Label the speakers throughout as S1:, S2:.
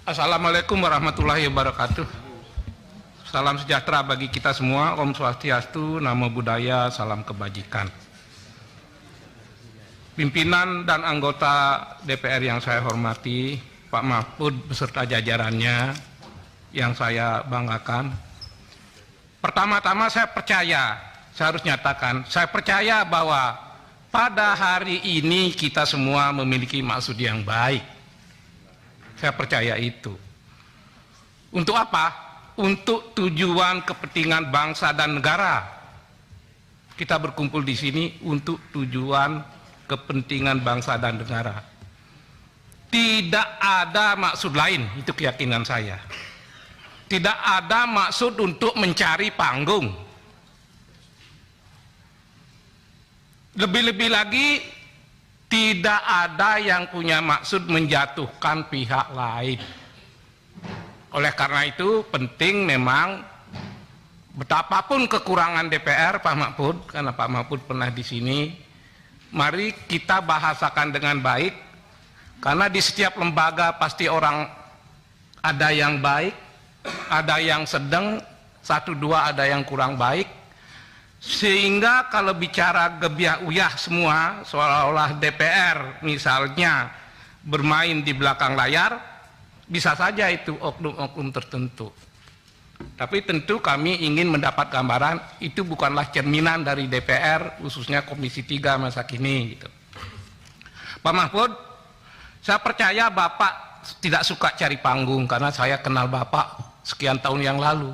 S1: Assalamualaikum warahmatullahi wabarakatuh. Salam sejahtera bagi kita semua. Om Swastiastu, Namo Buddhaya, salam kebajikan. Pimpinan dan anggota DPR yang saya hormati, Pak Mahfud beserta jajarannya yang saya banggakan. Pertama-tama saya harus nyatakan, saya percaya bahwa pada hari ini kita semua memiliki maksud yang baik. Saya percaya itu. Untuk apa? Untuk tujuan kepentingan bangsa dan negara. Kita berkumpul di sini untuk tujuan kepentingan bangsa dan negara. Tidak ada maksud lain, itu keyakinan saya. Tidak ada maksud untuk mencari panggung. Lebih-lebih lagi, tidak ada yang punya maksud menjatuhkan pihak lain. Oleh karena itu penting memang betapapun kekurangan DPR Pak Mahfud, karena Pak Mahfud pernah di sini, mari kita bahasakan dengan baik, karena di setiap lembaga pasti orang ada yang baik, ada yang sedang, satu dua ada yang kurang baik. Sehingga kalau bicara gebiah uyah semua, seolah-olah DPR misalnya bermain di belakang layar, bisa saja itu oknum-oknum tertentu. Tapi tentu kami ingin mendapat gambaran, itu bukanlah cerminan dari DPR, khususnya Komisi 3 masa kini. Gitu. Pak Mahfud, saya percaya Bapak tidak suka cari panggung, karena saya kenal Bapak sekian tahun yang lalu.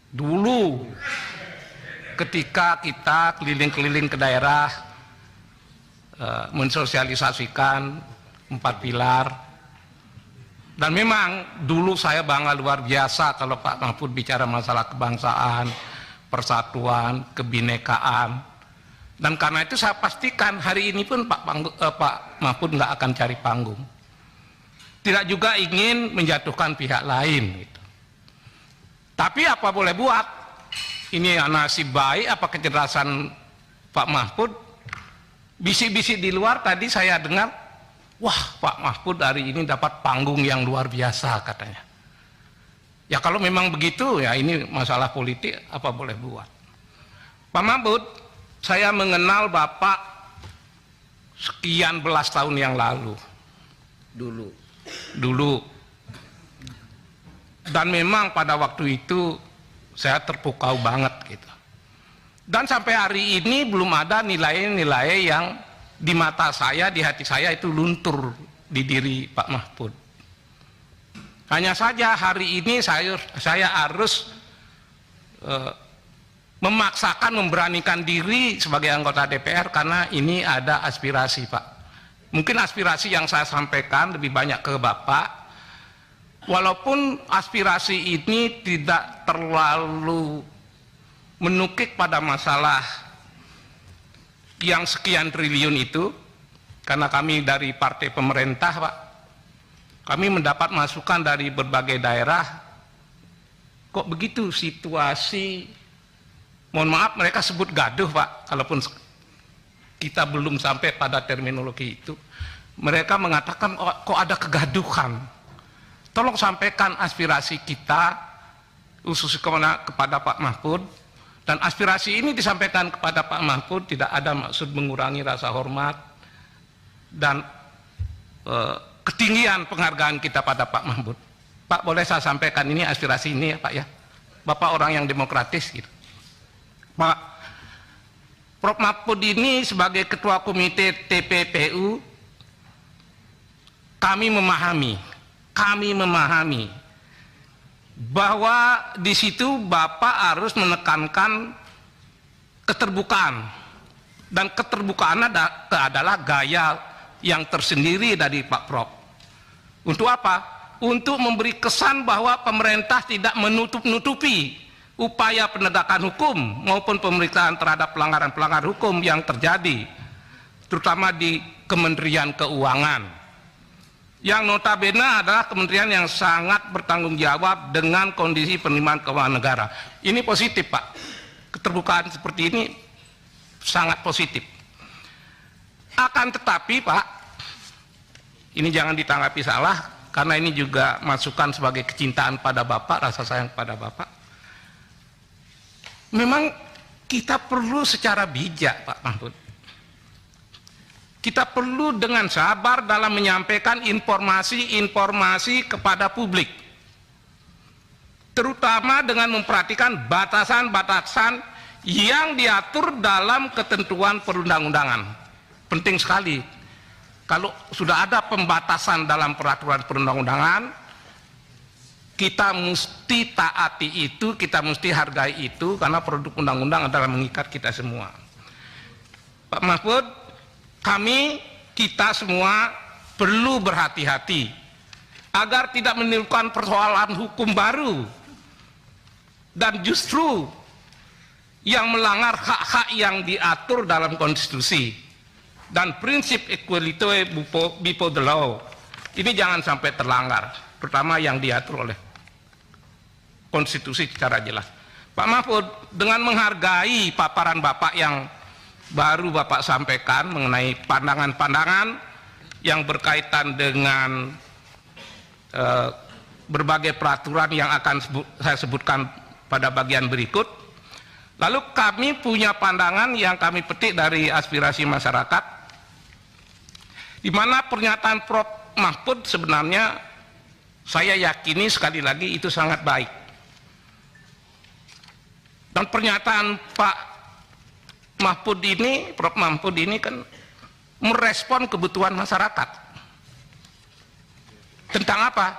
S1: Dulu, ketika kita keliling-keliling ke daerah mensosialisasikan 4 pilar, dan memang dulu saya bangga luar biasa kalau Pak Mahfud bicara masalah kebangsaan, persatuan, kebinekaan, dan karena itu saya pastikan hari ini pun Pak Mahfud nggak akan cari panggung, tidak juga ingin menjatuhkan pihak lain gitu. Tapi apa boleh buat, ini nasib baik apa kecerdasan Pak Mahfud. Bisik-bisik di luar tadi saya dengar, wah Pak Mahfud hari ini dapat panggung yang luar biasa katanya. Ya kalau memang begitu, ya ini masalah politik, apa boleh buat. Pak Mahfud, saya mengenal Bapak sekian belas tahun yang lalu. Dulu. Dan memang pada waktu itu saya terpukau banget gitu. Dan sampai hari ini belum ada nilai-nilai yang di mata saya, di hati saya itu luntur di diri Pak Mahfud. Hanya saja hari ini saya harus memaksakan, memberanikan diri sebagai anggota DPR, karena ini ada aspirasi Pak. Mungkin aspirasi yang saya sampaikan lebih banyak ke Bapak, walaupun aspirasi ini tidak terlalu menukik pada masalah yang sekian triliun itu, karena kami dari partai pemerintah Pak, kami mendapat masukan dari berbagai daerah, kok begitu situasi, mohon maaf mereka sebut gaduh Pak, kalaupun kita belum sampai pada terminologi itu, mereka mengatakan kok ada kegaduhan. Tolong sampaikan aspirasi kita khususnya kepada Pak Mahfud, dan aspirasi ini disampaikan kepada Pak Mahfud tidak ada maksud mengurangi rasa hormat dan ketinggian penghargaan kita pada Pak Mahfud. Pak, boleh saya sampaikan ini aspirasi ini ya Pak ya, Bapak orang yang demokratis gitu. Pak Prof Mahfud ini sebagai ketua komite TPPU, kami memahami bahwa di situ Bapak harus menekankan keterbukaan, dan keterbukaan adalah gaya yang tersendiri dari Pak Prof. Untuk apa? Untuk memberi kesan bahwa pemerintah tidak menutup-nutupi upaya penegakan hukum maupun pemeriksaan terhadap pelanggaran-pelanggaran hukum yang terjadi, terutama di Kementerian Keuangan, yang notabene adalah kementerian yang sangat bertanggung jawab dengan kondisi penerimaan keuangan negara. Ini positif Pak, keterbukaan seperti ini sangat positif. Akan tetapi Pak, ini jangan ditanggapi salah, karena ini juga masukan sebagai kecintaan pada Bapak, rasa sayang pada Bapak. Memang kita perlu secara bijak, Pak Mahfud. Kita perlu dengan sabar dalam menyampaikan informasi-informasi kepada publik. Terutama dengan memperhatikan batasan-batasan yang diatur dalam ketentuan perundang-undangan. Penting sekali. Kalau sudah ada pembatasan dalam peraturan perundang-undangan, kita mesti taati itu, kita mesti hargai itu, karena produk undang-undang adalah mengikat kita semua. Pak Mahfud, kita semua perlu berhati-hati agar tidak menimbulkan persoalan hukum baru dan justru yang melanggar hak-hak yang diatur dalam konstitusi dan prinsip equality before the law. Ini jangan sampai terlanggar, terutama yang diatur oleh konstitusi secara jelas. Pak Mahfud, dengan menghargai paparan Bapak yang baru Bapak sampaikan mengenai pandangan-pandangan yang berkaitan dengan berbagai peraturan yang akan saya sebutkan pada bagian berikut. Lalu kami punya pandangan yang kami petik dari aspirasi masyarakat, di mana pernyataan Prof. Mahfud sebenarnya saya yakini sekali lagi itu sangat baik. Dan pernyataan Pak Mahfud ini, Prof. Mahfud ini kan merespon kebutuhan masyarakat. Tentang apa?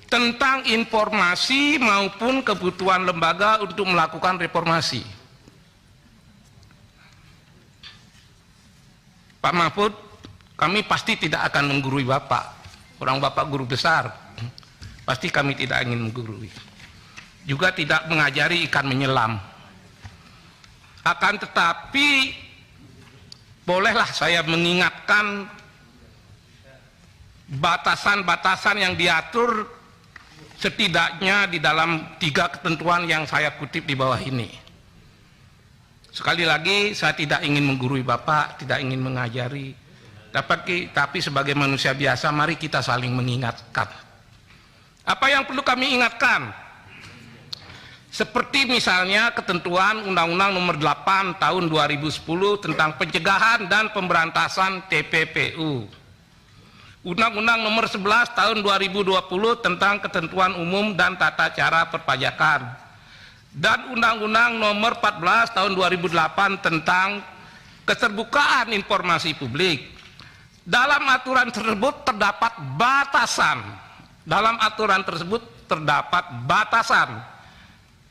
S1: Tentang informasi maupun kebutuhan lembaga untuk melakukan reformasi. Pak Mahfud, kami pasti tidak akan menggurui Bapak. Orang Bapak guru besar, pasti kami tidak ingin menggurui. Juga tidak mengajari ikan menyelam. Akan tetapi bolehlah saya mengingatkan batasan-batasan yang diatur setidaknya di dalam 3 ketentuan yang saya kutip di bawah ini. Sekali lagi saya tidak ingin menggurui Bapak, tidak ingin mengajari, tapi sebagai manusia biasa mari kita saling mengingatkan. Apa yang perlu kami ingatkan? Seperti misalnya ketentuan Undang-Undang Nomor 8 Tahun 2010 tentang pencegahan dan pemberantasan TPPU. Undang-Undang Nomor 11 Tahun 2020 tentang ketentuan umum dan tata cara perpajakan. Dan Undang-Undang Nomor 14 Tahun 2008 tentang keterbukaan informasi publik. Dalam aturan tersebut terdapat batasan. Dalam aturan tersebut terdapat batasan.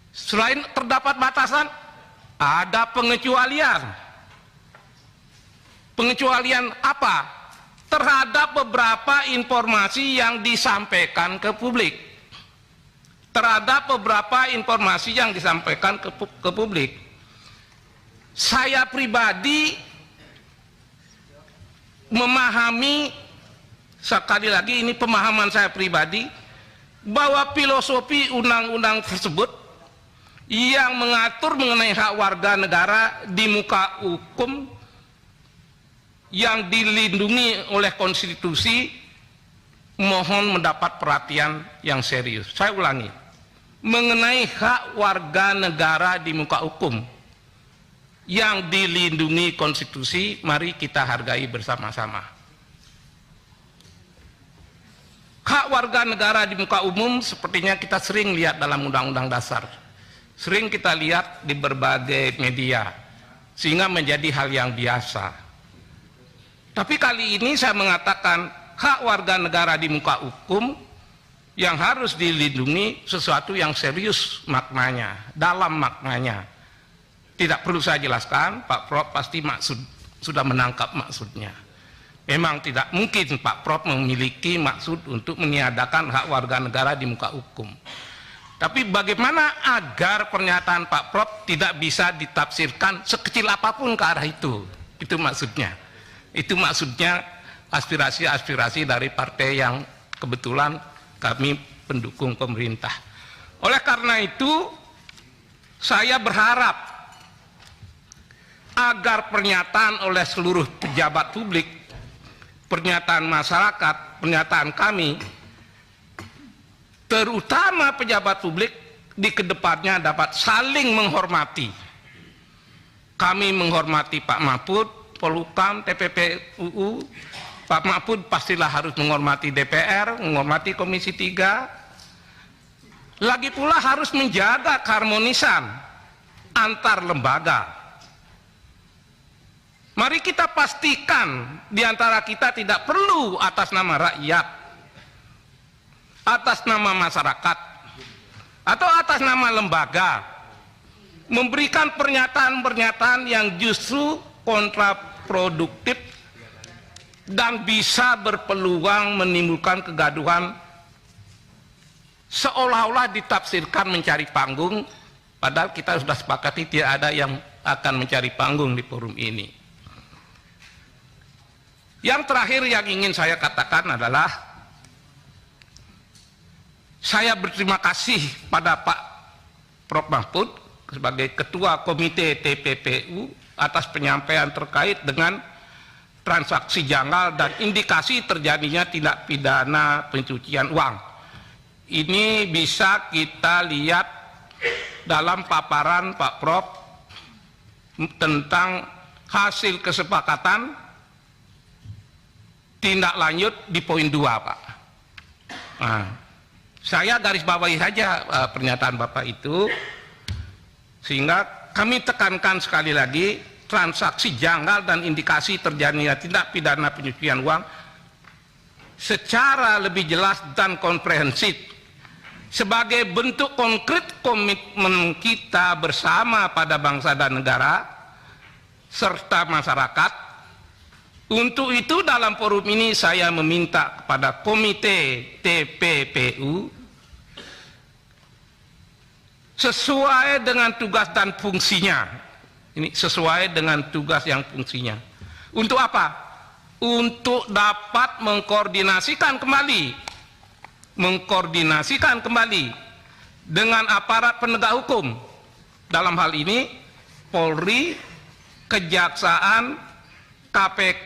S1: Selain terdapat batasan, ada pengecualian. Pengecualian apa? Terhadap beberapa informasi yang disampaikan ke publik. Terhadap beberapa informasi yang disampaikan ke publik. Saya pribadi memahami, sekali lagi ini pemahaman saya pribadi, bahwa filosofi undang-undang tersebut yang mengatur mengenai hak warga negara di muka hukum yang dilindungi oleh konstitusi mohon mendapat perhatian yang serius. Saya ulangi, mengenai hak warga negara di muka hukum yang dilindungi konstitusi, mari kita hargai bersama-sama. Hak warga negara di muka umum sepertinya kita sering lihat dalam Undang-Undang Dasar. Sering kita lihat di berbagai media, sehingga menjadi hal yang biasa. Tapi kali ini saya mengatakan hak warga negara di muka hukum yang harus dilindungi sesuatu yang serius maknanya, dalam maknanya. Tidak perlu saya jelaskan, Pak Prof pasti sudah menangkap maksudnya. Memang tidak mungkin Pak Prof memiliki maksud untuk meniadakan hak warga negara di muka hukum. Tapi bagaimana agar pernyataan Pak Prof tidak bisa ditafsirkan sekecil apapun ke arah itu? Itu maksudnya. Itu maksudnya aspirasi-aspirasi dari partai yang kebetulan kami pendukung pemerintah. Oleh karena itu, saya berharap agar pernyataan oleh seluruh pejabat publik, pernyataan masyarakat, pernyataan kami, terutama pejabat publik di kedepannya dapat saling menghormati. Kami menghormati Pak Mahfud, Polhukam, TPPUU. Pak Mahfud pastilah harus menghormati DPR, menghormati Komisi 3. Lagi pula harus menjaga keharmonisan antar lembaga. Mari kita pastikan di antara kita tidak perlu atas nama rakyat, atas nama masyarakat, atau atas nama lembaga memberikan pernyataan-pernyataan yang justru kontraproduktif dan bisa berpeluang menimbulkan kegaduhan, seolah-olah ditafsirkan mencari panggung, padahal kita sudah sepakati tidak ada yang akan mencari panggung di forum ini. Yang terakhir yang ingin saya katakan adalah saya berterima kasih pada Pak Prof. Mahfud sebagai Ketua Komite TPPU atas penyampaian terkait dengan transaksi janggal dan indikasi terjadinya tindak pidana pencucian uang. Ini bisa kita lihat dalam paparan Pak Prof tentang hasil kesepakatan tindak lanjut di poin 2, Pak. Nah, saya garis bawahi saja pernyataan Bapak itu, sehingga kami tekankan sekali lagi, transaksi janggal dan indikasi terjadinya tindak pidana pencucian uang secara lebih jelas dan komprehensif sebagai bentuk konkret komitmen kita bersama pada bangsa dan negara serta masyarakat. Untuk itu dalam forum ini saya meminta kepada Komite TPPU sesuai dengan tugas dan fungsinya. Ini sesuai dengan tugas yang fungsinya. Untuk apa? Untuk dapat mengkoordinasikan kembali dengan aparat penegak hukum. Dalam hal ini Polri, Kejaksaan, KPK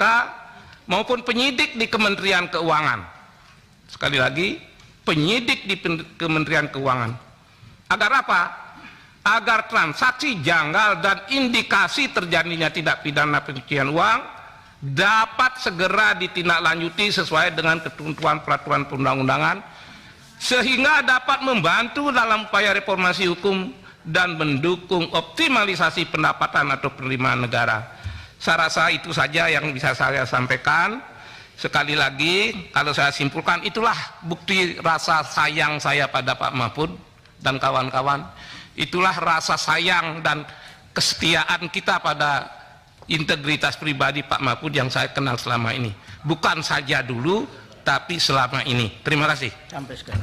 S1: maupun penyidik di Kementerian Keuangan. Sekali lagi, penyidik di Kementerian Keuangan. Agar apa? Agar transaksi janggal dan indikasi terjadinya tindak pidana pencucian uang dapat segera ditindaklanjuti sesuai dengan ketentuan peraturan perundang-undangan, sehingga dapat membantu dalam upaya reformasi hukum dan mendukung optimalisasi pendapatan atau penerimaan negara. Saya rasa itu saja yang bisa saya sampaikan. Sekali lagi, kalau saya simpulkan, itulah bukti rasa sayang saya pada Pak Mahfud dan kawan-kawan. Itulah rasa sayang dan kesetiaan kita pada integritas pribadi Pak Mahfud yang saya kenal selama ini. Bukan saja dulu, tapi selama ini. Terima kasih. Sampai sekarang.